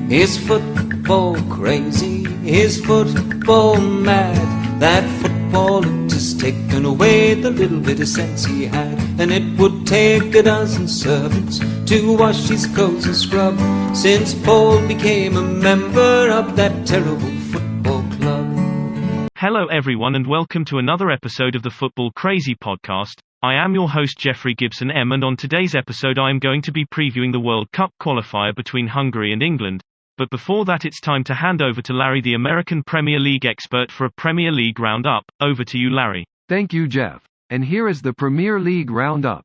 He's football crazy, he's football mad. That football had just taken away the little bit of sense he had. And it would take a dozen servants to wash his clothes and scrub, since Paul became a member of that terrible football club. Hello everyone and welcome to another episode of the Football Crazy podcast. I am your host Jeffrey Gibson M, and on today's episode I am going to be previewing the World Cup qualifier between Hungary and England. But before that, it's time to hand over to Larry, the American Premier League expert, for a Premier League roundup. Over to you, Larry. Thank you, Jeff. And here is the Premier League roundup.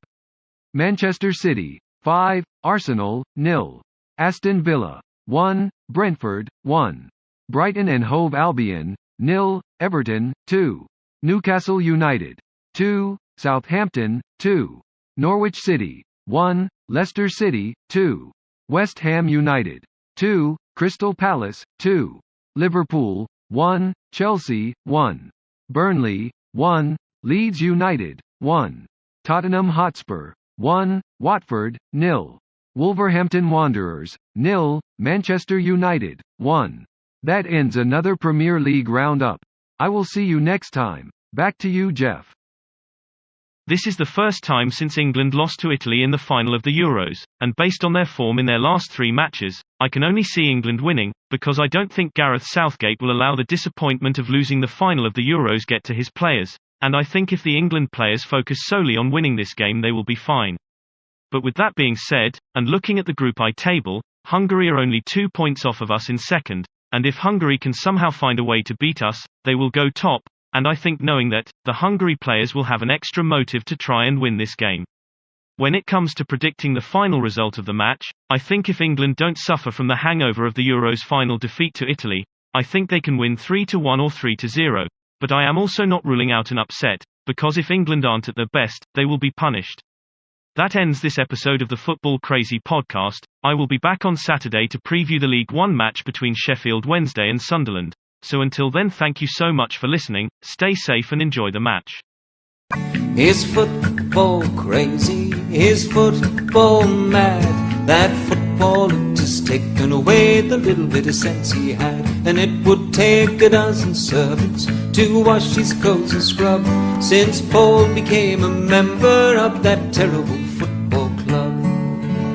Manchester City, 5, Arsenal, 0. Aston Villa, 1, Brentford, 1. Brighton and Hove Albion, 0, Everton, 2. Newcastle United, 2, Southampton, 2. Norwich City, 1, Leicester City, 2. West Ham United, 2, Crystal Palace, 2. Liverpool, 1, Chelsea, 1. Burnley, 1. Leeds United, 1. Tottenham Hotspur, 1. Watford, 0. Wolverhampton Wanderers, 0. Manchester United, 1. That ends another Premier League roundup. I will see you next time. Back to you, Jeff. This is the first time since England lost to Italy in the final of the Euros, and based on their form in their last 3 matches, I can only see England winning, because I don't think Gareth Southgate will allow the disappointment of losing the final of the Euros get to his players, and I think if the England players focus solely on winning this game they will be fine. But with that being said, and looking at the Group I table, Hungary are only 2 points off of us in second, and if Hungary can somehow find a way to beat us, they will go top. And I think knowing that, the Hungary players will have an extra motive to try and win this game. When it comes to predicting the final result of the match, I think if England don't suffer from the hangover of the Euros final defeat to Italy, I think they can win 3-1 or 3-0. But I am also not ruling out an upset, because if England aren't at their best, they will be punished. That ends this episode of the Football Crazy podcast. I will be back on Saturday to preview the League One match between Sheffield Wednesday and Sunderland. So until then, thank you so much for listening, stay safe and enjoy the match. He's football crazy, he's football mad. That football had just taken away the little bit of sense he had. And it would take a dozen servants to wash his clothes and scrub, since Paul became a member of that terrible